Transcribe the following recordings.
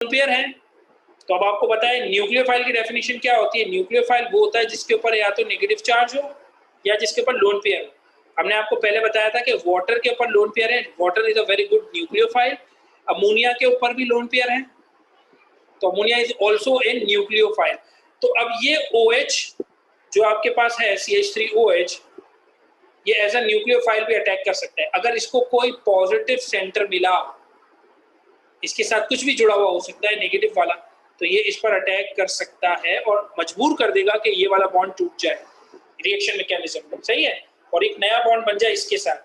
Pair हैं। तो अब आपको पता है न्यूक्लियोफाइल की डेफिनेशन क्या होती है। न्यूक्लियोफाइल वो होता है जिसके ऊपर या तो नेगेटिव चार्ज हो या जिसके ऊपर लोन पेयर हो। हमने आपको पहले बताया था कि वाटर के ऊपर लोन पेयर है, water is a very good nucleophile. Ammonia के ऊपर भी लोन पेयर है, तो ammonia is also a nucleophile. तो अब ये OH जो आपके पास है CH3OH, ये एज अ न्यूक्लियोफाइल भी अटैक कर सकता है। अगर इसको कोई पॉजिटिव सेंटर मिला, इसके साथ कुछ भी जुड़ा हुआ हो सकता है नेगेटिव वाला, तो ये इस पर अटैक कर सकता है और मजबूर कर देगा कि ये वाला बॉन्ड टूट जाए रिएक्शन मैकेनिज्म में, सही है, और एक नया बॉन्ड बन जाए इसके साथ।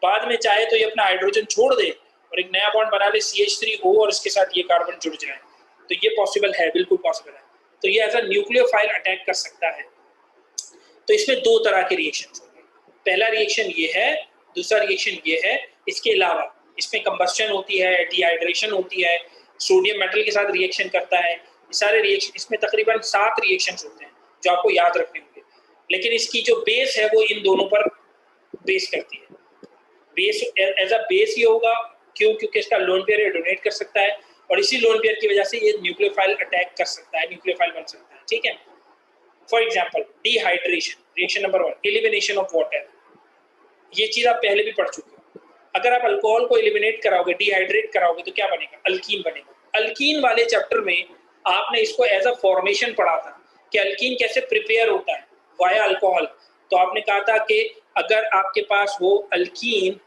बाद में चाहे तो ये अपना हाइड्रोजन छोड़ दे और एक नया बॉन्ड बना ले CH3O और इसके साथ ये कार्बन जुड़ जाए। तो ये पॉसिबल है, बिल्कुल पॉसिबल है। तो ये एज अ न्यूक्लियोफाइल अटैक कर सकता है। तो इसमें दो तरह के रिएक्शन होंगे। पहला रिएक्शन ये है, दूसरा रिएक्शन ये है। इसके अलावा इसमें कंबस्शन होती है, डिहाइड्रेशन होती है, सोडियम मेटल के साथ रिएक्शन करता है। ये सारे रिएक्शन, इसमें तकरीबन 7 रिएक्शंस होते हैं जो आपको याद रखने होंगे। लेकिन इसकी जो बेस है वो इन दोनों पर बेस करती है। बेस एज अ बेस ही होगा, क्यों? क्योंकि इसका लोन पेयर डोनेट कर सकता है और इसी लोन पेयर की वजह से ये न्यूक्लियोफाइल अटैक कर सकता है, न्यूक्लियोफाइल बन सकता है, ठीक है। For example dehydration, reaction number 1 elimination of water. ये चीज आप पहले भी पढ़ चुके हो। अगर आप अल्कोहल को एलिमिनेट कराओगे, डिहाइड्रेट कराओगे, तो क्या बनेगा? अल्कीन बनेगा। अल्कीन वाले चैप्टर में आपने इसको एज अ फॉर्मेशन पढ़ा था कि अल्कीन कैसे प्रिपेयर होता है वाया अल्कोहल। तो आपने कहा था कि अगर आपके पास हो अल्कीन,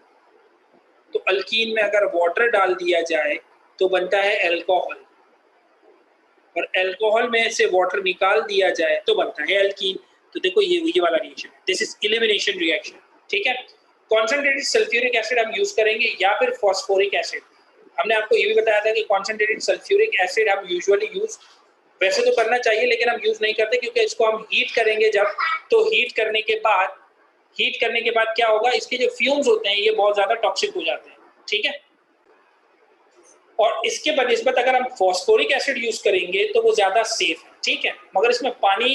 तो अल्कीन में अगर वाटर डाल दिया जाए तो बनता है अल्कोहल, और अल्कोहल में से वाटर निकाल दिया जाए तो बनता है अल्कीन। तो देखो ये वाला reaction, this is elimination reaction, ठीक है। कॉन्सेंट्रेटेड सल्फ्यूरिक एसिड हम यूज करेंगे या फिर फॉस्फोरिक एसिड। हमने आपको ये भी बताया था कि कॉन्सेंट्रेटेड सल्फ्यूरिक एसिड हम यूजुअली यूज वैसे तो करना चाहिए, लेकिन हम यूज नहीं करते क्योंकि इसको हम हीट करेंगे जब, तो हीट करने के बाद क्या होगा, इसके जो फ्यूम्स होते हैं ये बहुत ज्यादा टॉक्सिक हो जाते हैं, ठीक है। और इसके बनिस्बत अगर हम फॉस्फोरिक एसिड यूज करेंगे तो वो ज्यादा सेफ है, ठीक है। मगर इसमें पानी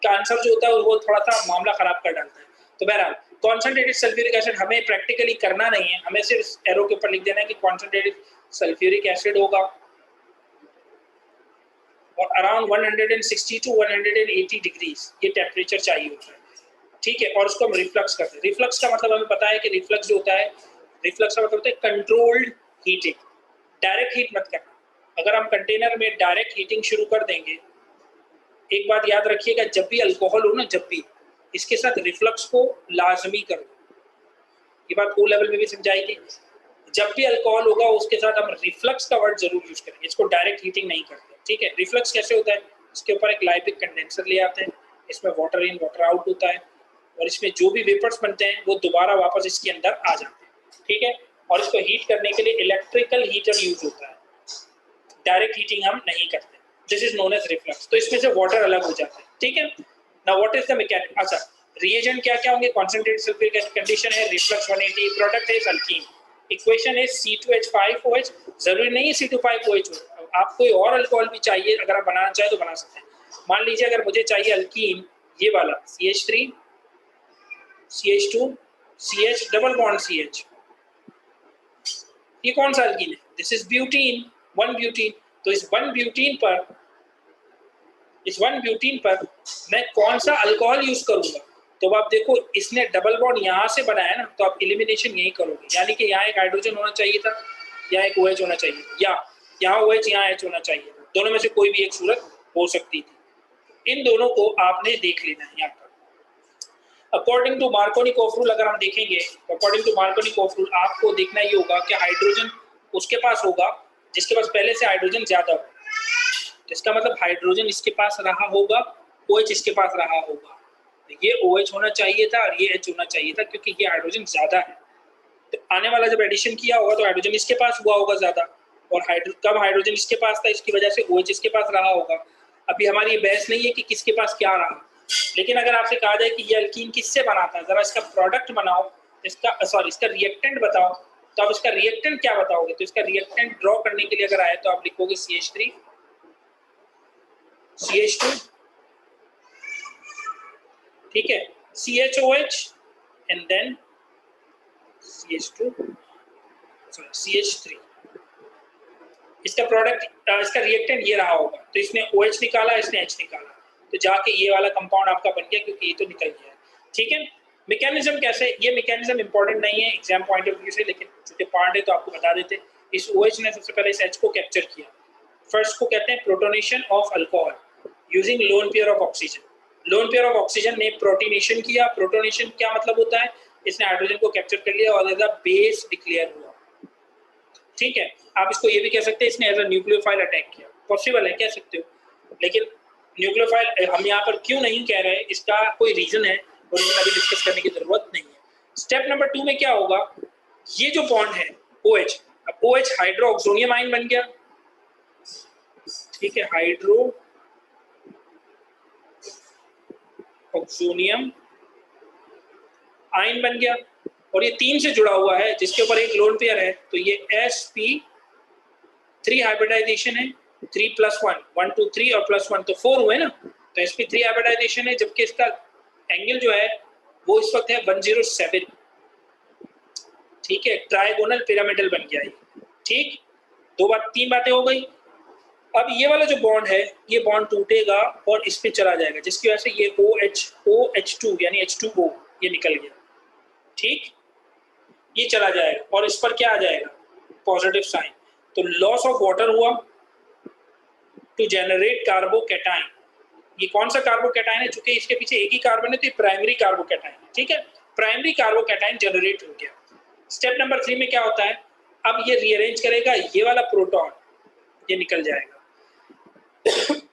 का आंसर जो होता है वो थोड़ा सा मामला खराब कर डालता है। तो बहरहाल कॉन्सेंट्रेटेड सल्फ्यूरिक एसिड हमें प्रैक्टिकली करना नहीं है, हमें सिर्फ एरो के ऊपर लिख देना है कि कॉन्सेंट्रेटेड सल्फ्यूरिक एसिड होगा और अराउंड 160 टू 180 डिग्रीज ये टेम्परेचर चाहिए होता है, ठीक है। और उसको हम रिफ्लक्स करते हैं। रिफ्लक्स का मतलब हमें पता है कि रिफ्लक्स जो होता है, रिफ्लक्स का मतलब होता है कंट्रोल्ड हीटिंग। डायरेक्ट हीट मत करना। अगर हम कंटेनर में डायरेक्ट हीटिंग शुरू कर देंगे, एक बात याद रखिएगा, जब भी अल्कोहल हो ना, जब भी इसके साथ रिफ्लक्स को लाजमी करो। ये बात O लेवल में भी समझाई थी। जब भी अल्कोहल होगा उसके साथ हम रिफ्लक्स का वर्ड जरूर यूज करेंगे, इसको डायरेक्ट हीटिंग नहीं करते, ठीक है। रिफ्लक्स कैसे होता है? इसके ऊपर एक लाइबिक कंडेंसर ले आते हैं, इसमें वाटर इन वाटर आउट होता है और इसमें जो भी वेपर्स बनते हैं वो दोबारा वापस इसके अंदर आ जाते हैं, ठीक है। और इसको हीट करने के लिए इलेक्ट्रिकल हीटर यूज होता है, डायरेक्ट हीटिंग हम नहीं करते। This is known as reflux. तो इसमें से वाटर अलग हो जाता है, ठीक है। Now what is the mechanism? अच्छा, रिएजेंट क्या क्या होंगे? कॉन्सेंट्रेटेड सल्फ्यूरिक एसिड, कंडीशन है रिफ्लक्स 180, प्रोडक्ट है अल्कीन, इक्वेशन है C2H5OH। जरूरी नहीं है C2H5OH हो, आप कोई और अल्कोहल भी चाहिए, अगर आप बनाना चाहे तो बना सकते हैं। मान लीजिए अगर मुझे चाहिए अल्कीन ये वाला CH3 CH2 CH double bond CH, ये कौन सा अल्कीन है? This is butene, 1 butene. तो इस 1 ब्यूटीन पर मैं कौन सा अल्कोहल यूज करूंगा? तो आप देखो इसने डबल बॉन्ड यहाँ से बनाया ना, तो आप एलिमिनेशन यही करोगे, यानी कि यहाँ एक हाइड्रोजन होना चाहिए था, यहाँ एक OH होना चाहिए, या यहाँ OH यहाँ H होना चाहिए। दोनों में से कोई भी एक सूरत हो सकती थी। इन दोनों को आपने देख लेना है यहाँ पर। अकॉर्डिंग टू मार्कोनी-कोफ रूल अगर हम देखेंगे, अकॉर्डिंग टू मार्कोनी-कोफ रूल आपको देखना ये होगा कि हाइड्रोजन उसके पास होगा जिसके पास पहले से हाइड्रोजन ज्यादा हो। इसका मतलब हाइड्रोजन इसके पास रहा होगा, OH इसके पास रहा होगा। ये OH होना चाहिए था और ये H होना चाहिए था, क्योंकि ये हाइड्रोजन ज्यादा है। तो आने वाला जब एडिशन किया होगा तो हाइड्रोजन इसके पास हुआ होगा ज्यादा, और कम हाइड्रोजन इसके पास था, इसकी वजह से OH इसके पास रहा होगा। अभी हमारी ये बहस नहीं है कि किसके पास क्या रहा, लेकिन अगर आपसे कहा जाए कि ये अल्कीन किससे बना था, जरा इसका प्रोडक्ट बनाओ, इसका रिएक्टेंट बताओ, तो आप इसका रिएक्टेंट क्या बताओगे? तो इसका रिएक्टेंट ड्रॉ करने के लिए अगर आए तो आप लिखोगे CH3 CH2, ठीक है, CHOH and then CH2 CH3, इसका प्रोडक्ट, इसका रिएक्टेंट ये रहा होगा, तो इसने OH निकाला, इसने H निकाला, तो जाके ये वाला कंपाउंड आपका बन गया, क्योंकि ये तो निकल गया। ठीक है, मैकेनिज्म कैसे, ये मैकेनिज्म इंपॉर्टेंट नहीं है एग्जाम पॉइंट ऑफ व्यू से, लेकिन चूंकि पार्ट है तो आपको बता देते। इस OH ने सबसे पहले इस H को कैप्चर किया। फर्स्ट को कहते हैं protonation of alcohol using lone pair of oxygen. Lone pair of oxygen ने प्रोटीनेशन किया। प्रोटोनेशन क्या मतलब होता है, इसने हाइड्रोजन को कैप्चर कर लिया और एज अ बेस डिक्लेयर हुआ। ठीक है, आप इसको ये भी कह सकते हैं इसने एज अ न्यूक्लियोफाइल अटैक किया, पॉसिबल है, कह सकते हो, लेकिन न्यूक्लियोफाइल हम यहाँ पर क्यों नहीं कह रहे, इसका कोई रीजन है और इसमें अभी डिस्कस करने की जरूरत नहीं है। स्टेप नंबर 2 में क्या होगा, ये जो बॉन्ड है OH, अब OH हाइड्रोक्सोनियम आयन बन गया। ठीक है, हाइड्रो ऑक्सोनियम आयन बन गया और ये 3 से जुड़ा हुआ है, जिसके ऊपर एक लोन पेयर है, तो ये sp3 हाइब्रिडाइजेशन है, 3+1, 1 2 3 और +1 तो 4 हुए ना, तो sp3 हाइब्रिडाइजेशन है, जबकि इसका एंगल जो है वो इस वक्त है 107। ठीक है, ट्राइगोनल पिरामिडल बन गया ये। ठीक, 3 बातें हो गई। अब ये वाला जो बॉन्ड है, ये बॉन्ड टूटेगा और इस पे चला जाएगा, जिसकी वजह से ये OH2 यानी H2O ये निकल गया। ठीक, ये चला जाएगा और इस पर क्या आ जाएगा, पॉजिटिव साइन, तो लॉस ऑफ वाटर हुआ टू जनरेट कार्बोकैटायन। ये कौन सा कार्बोकैटायन है, चूंकि इसके पीछे एक ही कार्बन है तो ये प्राइमरी कार्बोकैटायन। ठीक है, प्राइमरी कार्बोकैटायन जनरेट हो गया। स्टेप नंबर 3 में क्या होता है, अब ये रीअरेंज करेगा, ये वाला प्रोटॉन ये निकल जाएगा।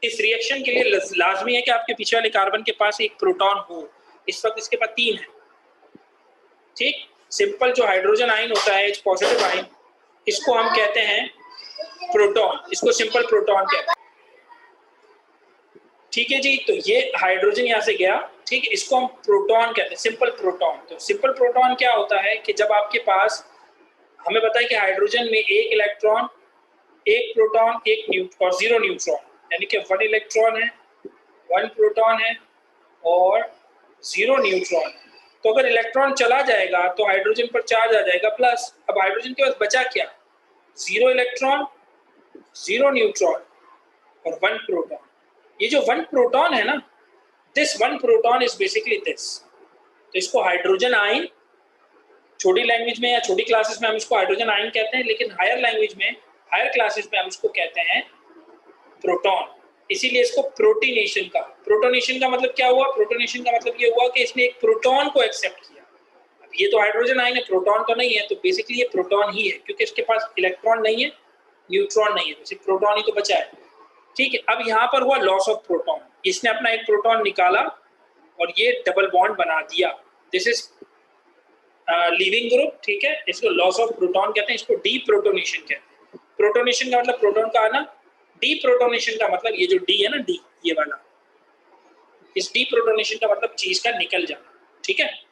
इस रिएक्शन के लिए लाजमी है कि आपके पीछे वाले कार्बन के पास एक प्रोटॉन हो। इस वक्त इसके पास 3 है। ठीक, सिंपल जो हाइड्रोजन आयन होता है H पॉजिटिव आयन, इसको हम कहते हैं प्रोटॉन, इसको सिंपल प्रोटॉन कहते हैं। ठीक है जी, तो ये हाइड्रोजन यहाँ से गया। ठीक है, इसको हम प्रोटॉन कहते हैं, सिंपल प्रोटॉन। तो सिंपल प्रोटॉन क्या होता है कि जब आपके पास, हमें पता है कि हाइड्रोजन में 1 इलेक्ट्रॉन, 1 प्रोटॉन, 1 न्यूट्रॉन और 0 न्यूट्रॉन, यानी कि 1 इलेक्ट्रॉन है, 1 प्रोटॉन है और 0 न्यूट्रॉन। तो अगर इलेक्ट्रॉन चला जाएगा तो हाइड्रोजन पर चार्ज आ जाएगा प्लस। अब हाइड्रोजन के पास बचा क्या, 0 इलेक्ट्रॉन, 0 न्यूट्रॉन और 1 प्रोटॉन। ये जो 1 प्रोटॉन है ना, this 1 proton is basically this, तो इसको हाइड्रोजन आयन, छोटी लैंग्वेज में या छोटी क्लासेस में हम इसको हाइड्रोजन आयन कहते हैं, लेकिन हायर लैंग्वेज में, हायर क्लासेस में हम इसको कहते हैं प्रोटॉन। इसीलिए इसको प्रोटीनेशन का, प्रोटोनेशन का मतलब क्या हुआ, प्रोटोनेशन का मतलब ये हुआ कि इसने एक प्रोटॉन को एक्सेप्ट किया। अब ये तो हाइड्रोजन आयन है, प्रोटॉन तो नहीं है, तो बेसिकली ये प्रोटॉन ही है, क्योंकि इसके पास इलेक्ट्रॉन नहीं है, न्यूट्रॉन नहीं है, तो सिर्फ प्रोटॉन ही तो बचा है। ठीक है, अब यहाँ पर हुआ लॉस ऑफ प्रोटॉन, इसने अपना एक प्रोटॉन निकाला और ये डबल बॉन्ड बना दिया, दिस इज लीविंग ग्रुप। ठीक है, इसको लॉस ऑफ प्रोटॉन कहते हैं, इसको डीप्रोटोनेशन कहते हैं। प्रोटोनेशन का मतलब प्रोटॉन का आना, डीप्रोटोनेशन का मतलब ये जो डी है ना, डी ये वाला, इस डीप्रोटोनेशन का मतलब चीज का निकल जाना। ठीक है।